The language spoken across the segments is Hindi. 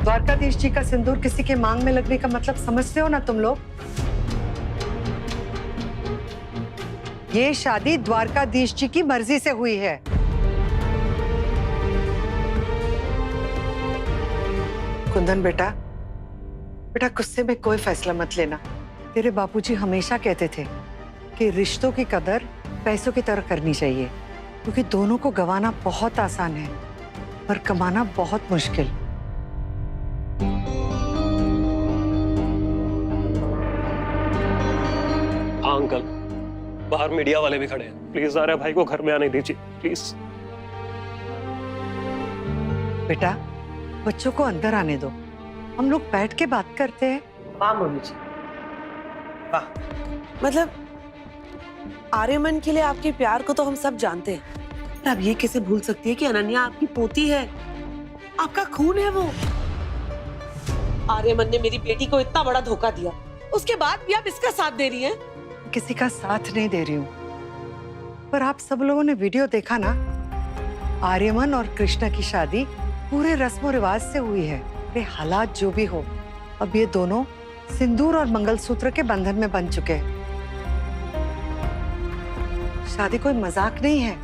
द्वारकाधीश जी का सिंदूर किसी के मांग में लगने का मतलब समझते हो ना तुम लोग? ये शादी द्वारकाधीश जी की मर्जी से हुई है। कुंदन बेटा, बेटा गुस्से में कोई फैसला मत लेना। तेरे बापूजी हमेशा कहते थे कि रिश्तों की कदर पैसों की तरह करनी चाहिए, क्योंकि दोनों को गंवाना बहुत आसान है पर कमाना बहुत मुश्किल। हाँ अंकल, बाहर मीडिया वाले भी खड़े हैं, प्लीज आर्या भाई को घर में आने दीजिए प्लीज। बेटा बच्चों को अंदर आने दो, हम लोग बैठ के बात करते हैं। वाह मम्मी जी, वाह। मतलब आर्यमन के लिए आपके प्यार को तो हम सब जानते हैं, पर अब ये कैसे भूल सकती है कि अनन्या आपकी पोती है, आपका खून है वो। आर्यमन ने मेरी बेटी को इतना बड़ा धोखा दिया, उसके बाद भी आप इसका साथ दे रही हैं। किसी का साथ नहीं दे रही हूँ, पर आप सब लोगों ने वीडियो देखा ना? आर्यमन और कृष्णा की शादी पूरे रस्मों रिवाज से हुई है। ये हालात जो भी हो, अब ये दोनों सिंदूर और मंगलसूत्र के बंधन में बन चुके हैं। शादी कोई मजाक नहीं है,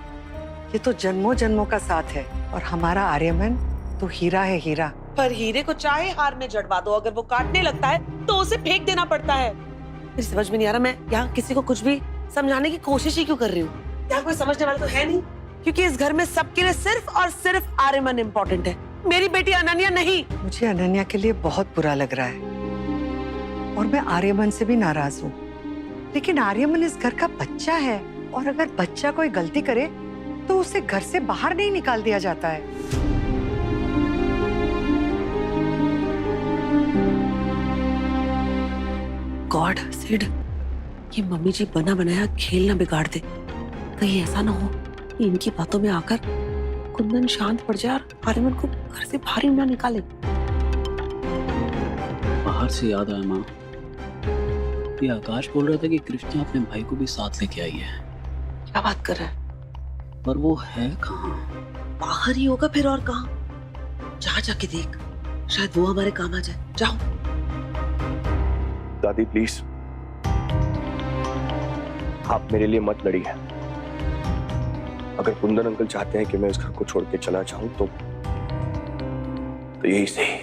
ये तो जन्मों जन्मों का साथ है। और हमारा आर्यमन तो हीरा है, हीरा। पर हीरे को चाहे हार में जड़वा दो, अगर वो काटने लगता है तो उसे फेंक देना पड़ता है। मुझे समझ में नहीं आ रहा, मैं यहाँ किसी को कुछ भी समझाने की कोशिश ही क्यों कर रही हूँ? यहाँ कोई समझने वाला तो है नहीं, क्योंकि इस घर में सबके लिए सिर्फ और सिर्फ आर्यमन इम्पोर्टेंट है, मेरी बेटी अनन्या नहीं। मुझे अनन्या के लिए बहुत बुरा लग रहा है और मैं आर्यमन से भी नाराज हूँ, लेकिन आर्यमन इस घर का बच्चा है और अगर बच्चा कोई गलती करे तो उसे घर से बाहर नहीं निकाल दिया जाता है। गॉड सिड, ये मम्मी जी बना बनाया खेल ना बिगाड़ दे। कहीं ऐसा ना हो कि इनकी बातों में आकर कुंदन शांत पड़ जाए और आर्यमन को घर से बाहर ही ना निकाले। बाहर से याद आया माँ, ये आकाश बोल रहा था कि कृष्णा अपने भाई को भी साथ लेके आई है। क्या बात कर रहा है? पर वो है कहाँ? बाहर ही होगा फिर, और कहाँ? जा जाके देख, शायद वो हमारे काम आ जाए। जाओ। दादी प्लीज, आप मेरे लिए मत लड़िए। अगर कुंदन अंकल चाहते हैं कि मैं इस घर को छोड़ के चला जाऊं तो यही सही,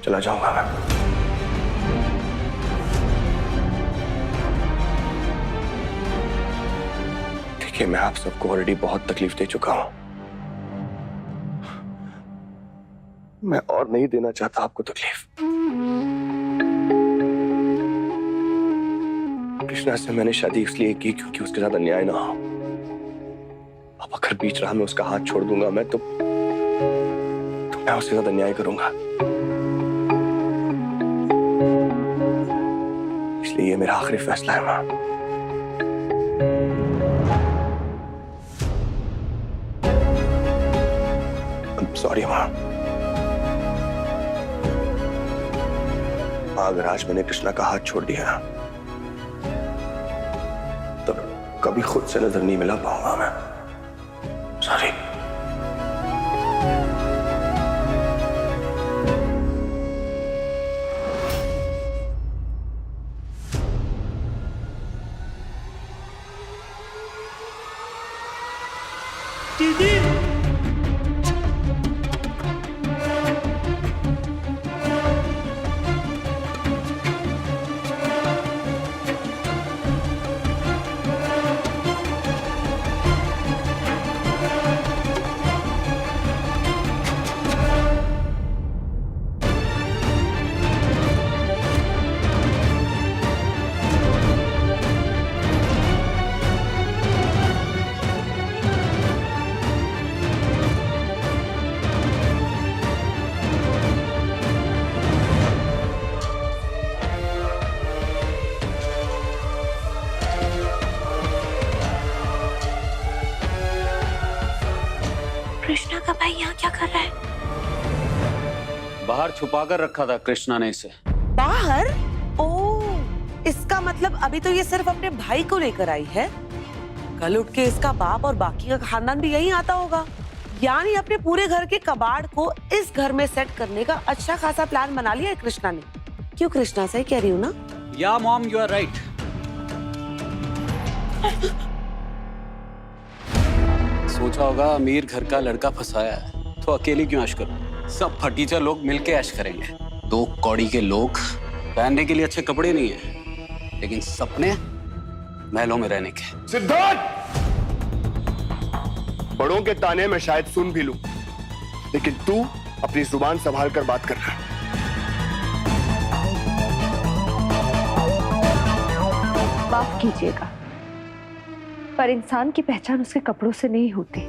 चला जाऊंगा मैं। ठीक है, मैं आप सबको ऑलरेडी बहुत तकलीफ दे चुका हूं, मैं और नहीं देना चाहता आपको तकलीफ। कृष्णा से मैंने शादी इसलिए की क्योंकि उसके साथ अन्याय ना हो। अब अगर बीच राह में उसका हाथ छोड़ दूंगा मैं तो मैं उसके साथ अन्याय करूंगा। इसलिए ये मेरा आखिरी फैसला है मां। सॉरी मां। अगर आज मैंने कृष्णा का हाथ छोड़ दिया ना, तब कभी खुद से नजर नहीं मिला पाऊंगा मैं। सॉरी। दीदी, कृष्णा का भाई यहाँ क्या कर रहा है? बाहर छुपा कर रखा था कृष्णा ने इसे। बाहर? ओह, इसका मतलब अभी तो ये सिर्फ अपने भाई को लेकर आई है। कल उठ के इसका बाप और बाकी का खानदान भी यहीं आता होगा। यानी अपने पूरे घर के कबाड़ को इस घर में सेट करने का अच्छा खासा प्लान बना लिया है कृष्णा ने। क्यों कृष्णा, सही कह रही हूँ ना? या मॉम, यू आर राइट। सोचा होगा अमीर घर का लड़का फंसाया है तो अकेली क्यों ऐश करूं? सब फटीचर लोग मिलके ऐश करेंगे। 2 कौड़ी के लोग, पहनने के लिए अच्छे कपड़े नहीं है लेकिन सपने महलों में रहने के। सिद्धार्थ, बड़ों के ताने में शायद सुन भी लूं, लेकिन तू अपनी जुबान संभाल कर बात कर रहा है। माफ कीजिएगा, पर इंसान की पहचान उसके कपड़ों से नहीं होती,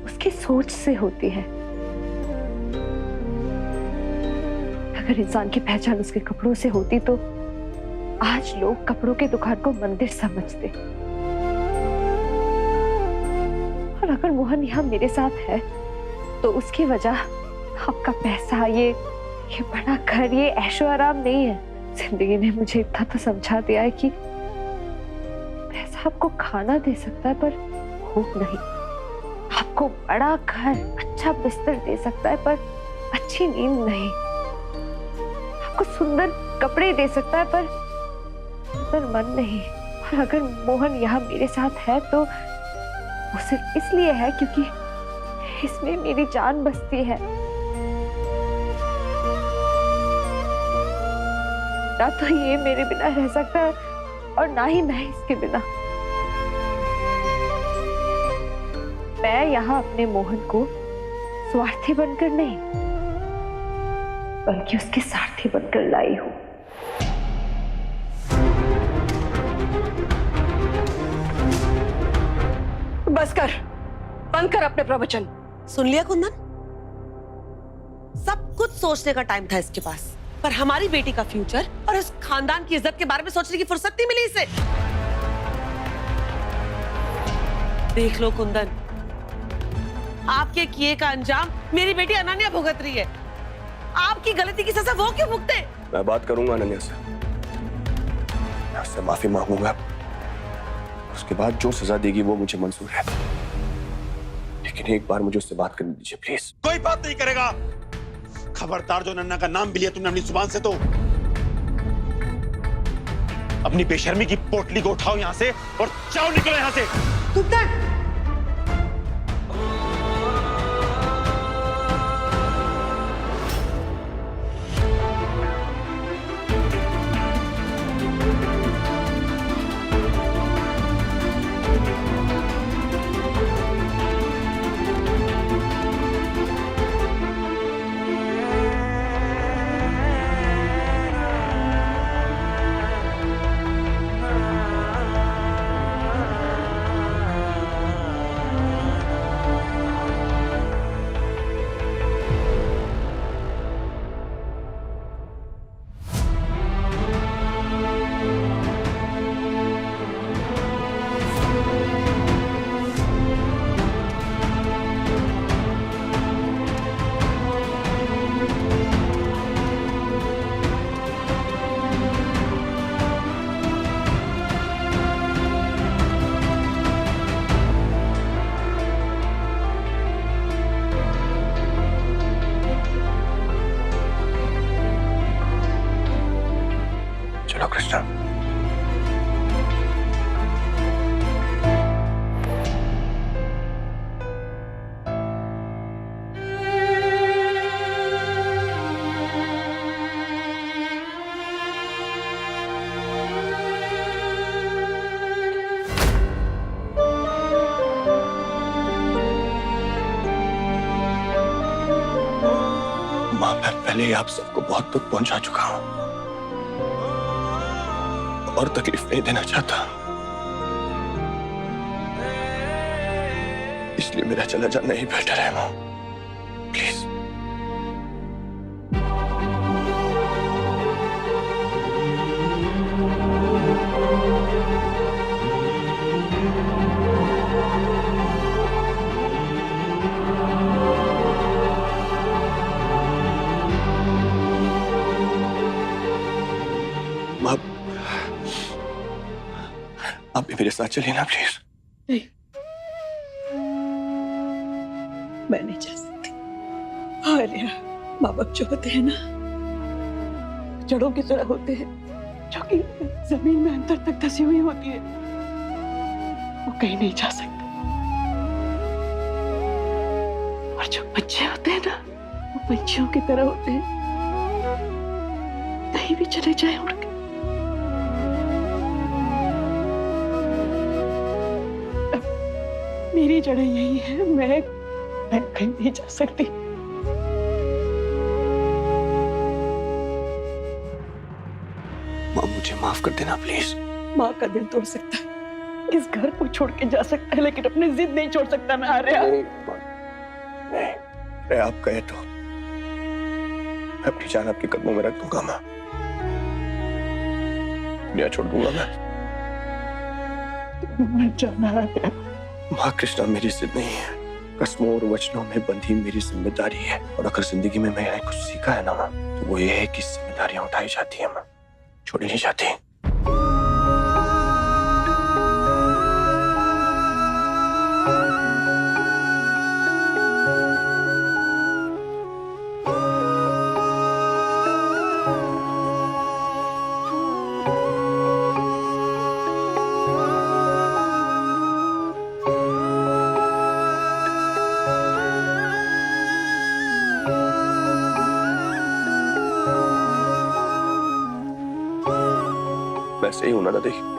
उसकी सोच से होती है। अगर इंसान की पहचान उसके कपड़ों से होती तो आज लोग कपड़ों की दुकान को मंदिर समझते। और अगर मोहन यहाँ मेरे साथ है तो उसकी वजह आपका पैसा, ये बड़ा घर, ये ऐशो आराम नहीं है। जिंदगी ने मुझे इतना तो समझा दिया है कि पैसा आपको खाना दे सकता है पर भूख नहीं। आपको बड़ा घर, अच्छा बिस्तर दे सकता है पर अच्छी नींद नहीं। आपको सुंदर कपड़े दे सकता है पर सुंदर मन नहीं। और अगर मोहन यहाँ मेरे साथ है तो वो सिर्फ इसलिए है क्योंकि इसमें मेरी जान बसती है। ना तो ये मेरे बिना रह सकता है और ना ही मैं इसके बिना। मैं यहाँ अपने मोहन को स्वार्थी बनकर नहीं बल्कि उसके सारथी बनकर लाई हूँ। बस कर, बंद कर अपने प्रवचन। सुन लिया कुंदन? सब कुछ सोचने का टाइम था इसके पास, पर हमारी बेटी का फ्यूचर और इस खानदान की इज्जत के बारे में सोचने की फुर्सत नहीं मिली इसे। देख लो कुंदन, आपके किए का अंजाम मेरी बेटी अनन्या भुगत रही है। आपकी गलती की सजा वो क्यों भुगते? मैं बात करूंगा अनन्या से, मैं उससे माफी मांगूंगा। उसके बाद जो सजा देगी वो मुझे मंजूर है, लेकिन एक बार मुझे उससे बात करने दीजिए प्लीज। कोई बात नहीं करेगा। खबरदार जो नन्ना का नाम भी लिया तुमने अपनी जुबान से तो अपनी बेशर्मी की पोटली को उठाओ यहां से और जाओ, निकलो यहां से। कुंदन, चलो कृष्णा। मां, मैं पहले ही आप सबको बहुत दुख पहुंचा चुका हूं और तकलीफ नहीं देना चाहता, इसलिए मेरा चला जाना ही बेटर है मां, प्लीज। मां, आप भी मेरे साथ चलिए ना प्लीज। मैं नहीं जा सकती। आर्या, माँ बाप जो होते हैं ना, जड़ों की तरह होते हैं जो कि जमीन में अंदर तक धसी हुई होती है, वो कहीं नहीं जा सकते। और जो बच्चे होते हैं ना, वो पंछियों की तरह होते हैं, कहीं भी चले जाए उड़ के। मेरी जड़ें यही है, मैं कहीं नहीं जा सकती। माँ मुझे माफ कर देना प्लीज। माँ का दिल तोड़ सकता है, इस घर को छोड़ के जा सकता है, लेकिन अपनी जिद नहीं छोड़ सकता। मैं आर्या, नहीं, अरे आप कहे तो मैं अपनी जान आपके कदमों में रख दूंगा माँ। दुनिया छोड़ दूंगा मैं। मर जाना आर्या। माँ कृष्णा मेरी जिद नहीं है, कस्मों और वचनों में बंधी मेरी जिम्मेदारी है। और अगर जिंदगी में मैंने कुछ सीखा है ना माँ, तो वो ये है कि जिम्मेदारियां उठाई जाती है माँ, छोड़ी नहीं जाती। वैसे ही होना ना देखिए।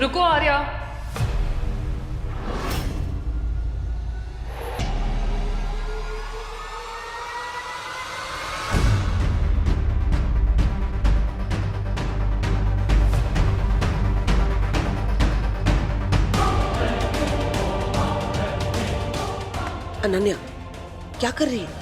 रुको आर्या। अनन्या, क्या कर रही है?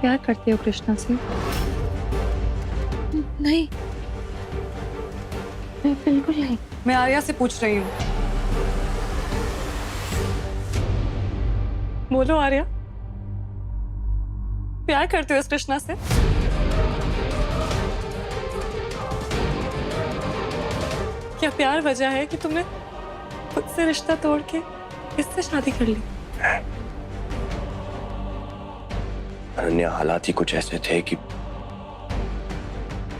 प्यार करते हो कृष्णा से? नहीं, मैं बिल्कुल नहीं। मैं आर्या से पूछ रही हूँ। बोलो आर्या, प्यार करते हो इस कृष्णा से? क्या प्यार वजह है कि तुमने खुद से रिश्ता तोड़ के इससे शादी कर ली? अनन्या, हालात ही कुछ ऐसे थे कि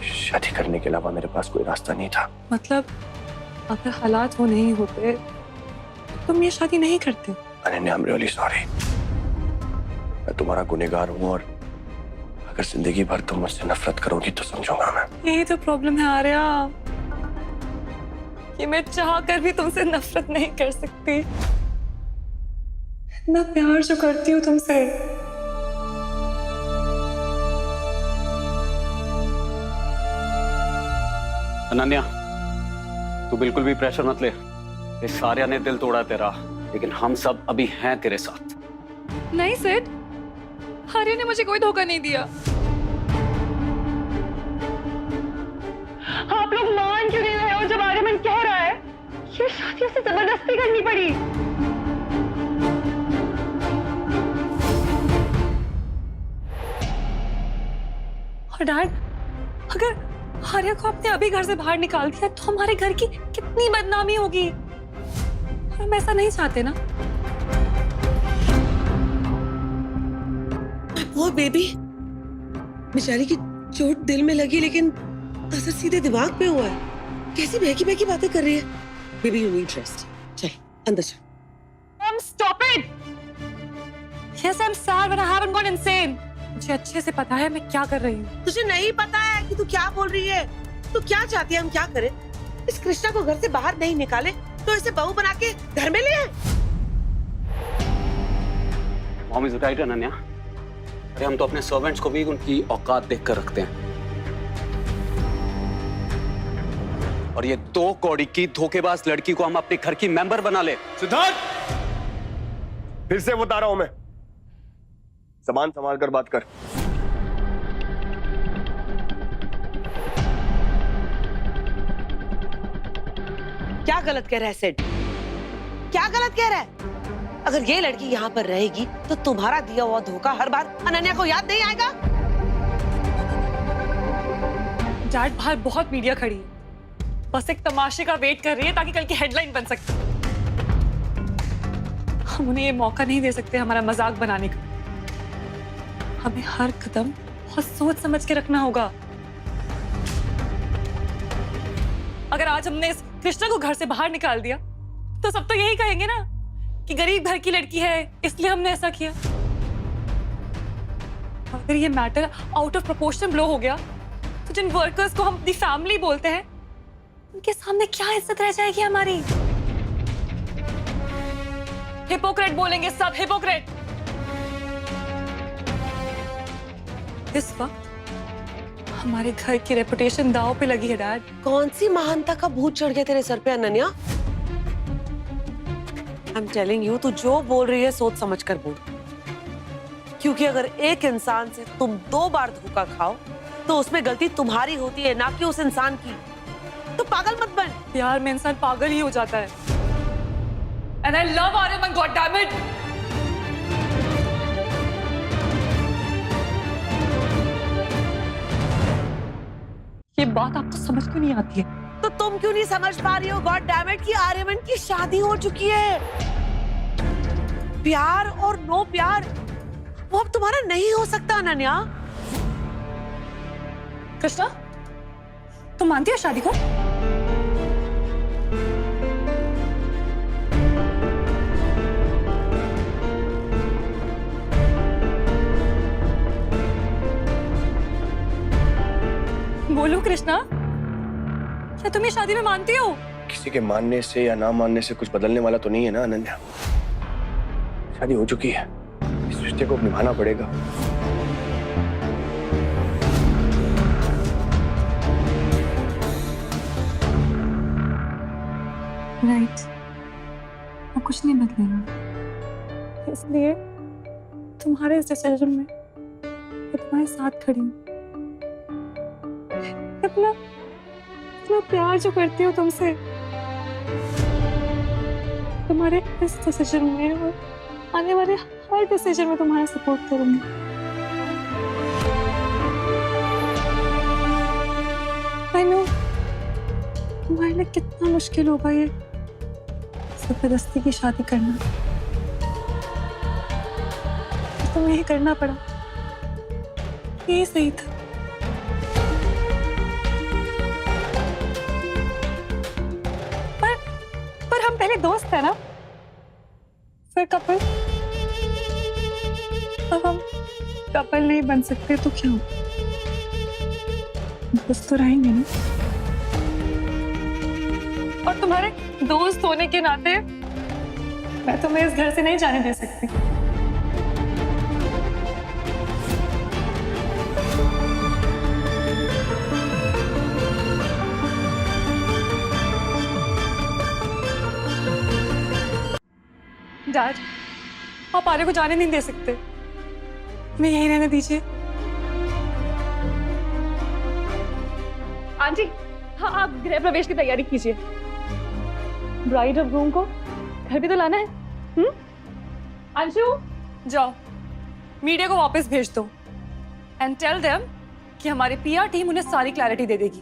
शादी करने के अलावा मेरे पास कोई रास्ता नहीं था। मतलब अगर हालात वो नहीं होते तो तुम ये शादी नहीं करते? Ananya, I am really sorry. मैं तुम्हारा गुनहगार हूँ और अगर जिंदगी भर तुम मुझसे नफरत करोगी तो समझूंगा मैं। यही तो प्रॉब्लम है आर्या, कि मैं चाह कर भी तुमसे नफरत नहीं कर सकती। इतना प्यार जो करती हूँ तुमसे। अनन्या, तू बिल्कुल भी प्रेशर मत ले। इस आर्या ने दिल तोड़ा तेरा, लेकिन हम सब अभी हैं तेरे साथ। नहीं सिड, आर्या ने मुझे कोई धोखा नहीं दिया। आप लोग मान क्यों नहीं रहे हो जब आर्यमन कह रहा है ये शादी उसे जबरदस्ती करनी पड़ी? और डैड, अगर आर्या को आपने अभी घर से बाहर निकाल दिया तो हमारे घर की कितनी बदनामी होगी। और हम ऐसा नहीं चाहते ना। वो बेबी बेचारी की चोट दिल में लगी, लेकिन असर सीधे दिमाग पे हुआ है। कैसी बहकी बहकी बातें कर रही है। Baby you need rest. चल अंदर चल। Mom, stop it! Yes, I'm sad, but I haven't gone insane. मुझे अच्छे से पता है मैं क्या कर रही हूँ। तुझे नहीं पता है कि तू क्या बोल रही है? तू क्या चाहती है हम क्या करें? इस कृष्णा को घर से बाहर नहीं निकाले तो इसे बहू बना के घर में ले आए। Mom is right Ananya. अरे हम तो अपने सर्वेंट्स को भी उनकी औकात देखकर रखते हैं। और ये 2 कौड़ी की धोखेबाज लड़की को हम अपने घर की मेंबर बना ले। सिद्धार्थ, फिर से बता रहा हूं मैं, सामान संभाल कर बात कर। क्या गलत कह रहा है सेठ? क्या गलत कह रहा है? अगर ये लड़की यहाँ पर रहेगी तो तुम्हारा दिया हुआ धोखा हर बार अनन्या को याद नहीं आएगा? डैड बाहर बहुत मीडिया खड़ी है, बस एक तमाशे का वेट कर रही है ताकि कल की हेडलाइन बन सके। हम उन्हें ये मौका नहीं दे सकते हमारा मजाक बनाने का। हमें हर कदम बहुत सोच समझ के रखना होगा। अगर आज हमने इस कृष्णा को घर से बाहर निकाल दिया तो सब तो यही कहेंगे ना कि गरीब घर की लड़की है इसलिए हमने ऐसा किया। अगर ये matter out of proportion blow हो गया तो जिन वर्कर्स को हम अपनी फैमिली बोलते हैं उनके सामने क्या इज्जत रह जाएगी हमारी? हिपोक्रेट बोलेंगे सब, हिपोक्रेट। इस वक्त हमारे घर की रेपुटेशन दांव पे लगी है डैड। कौन सी महानता का भूत चढ़ गया तेरे सर पे Ananya? I am telling you, तू जो बोल रही है सोच समझ कर बोल। क्योंकि अगर एक इंसान से तुम 2 बार धोखा खाओ तो उसमें गलती तुम्हारी होती है ना कि उस इंसान की। तो पागल मत बन। प्यार में इंसान पागल ही हो जाता है। And I love Aryaman, god damn it. ये बात आपको समझ क्यों नहीं आती है? तो तुम क्यों नहीं समझ पा रही हो गॉड डैम इट कि आर्यमन की शादी हो चुकी है। प्यार और नो प्यार वो अब तुम्हारा नहीं हो सकता अनन्या। कृष्णा, तुम मानती है शादी को? बोलो कृष्णा, क्या तुम ये शादी में मानती हो? किसी के मानने से या ना मानने से कुछ बदलने वाला तो नहीं है ना अनन्या। शादी हो चुकी है, इस रिश्ते को निभाना पड़ेगा। राइट, अब कुछ नहीं बदलेगा। इसलिए तुम्हारे इस डिसीजन में मैं तुम्हारे साथ खड़ी हूँ। इतना प्यार जो करती हो तुमसे, तुम्हारे इस डिसीजन में और आने वाले हर डिसीजन में तुम्हारा सपोर्ट करूंगी। I know, तुम्हारे लिए कितना मुश्किल होगा ये जबरदस्ती की शादी करना। तुम्हें यही करना पड़ा, यही सही था। पर हम पहले दोस्त थे ना, फिर कपल। अब हम कपल नहीं बन सकते तो क्यों? दोस्त तो रहेंगे ना। और तुम्हारे दोस्त होने के नाते मैं तुम्हें इस घर से नहीं जाने दे सकती। डैड, आप आर्य को जाने नहीं दे सकते। मैं यहीं रहने दीजिए। आंटी, हाँ, आप गृह प्रवेश की तैयारी कीजिए। ब्राइड और ग्रूम को घर भी तो लाना है। अंशु, जाओ मीडिया को वापस भेज दो एंड टेल देम कि हमारी पीआर टीम उन्हें सारी क्लैरिटी दे देगी।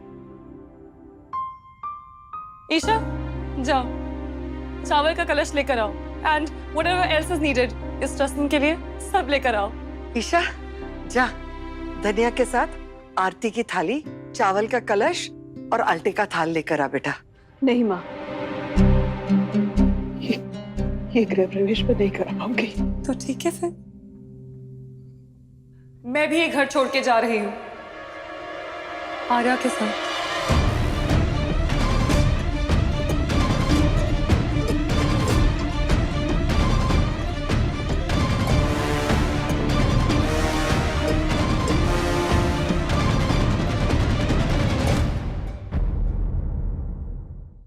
ईशा, जाओ चावल का कलश लेकर आओ and whatever else is needed इस रस्म के लिए सब लेकर आओ। ईशा, जा धनिया के साथ आरती की थाली चावल का कलश और आल्टे का थाल लेकर आ बेटा। नहीं माँ, ये गृह प्रवेश में नहीं करा पाऊंगी। तो ठीक है फिर, मैं भी ये घर छोड़ के जा रही हूँ आर्या के साथ।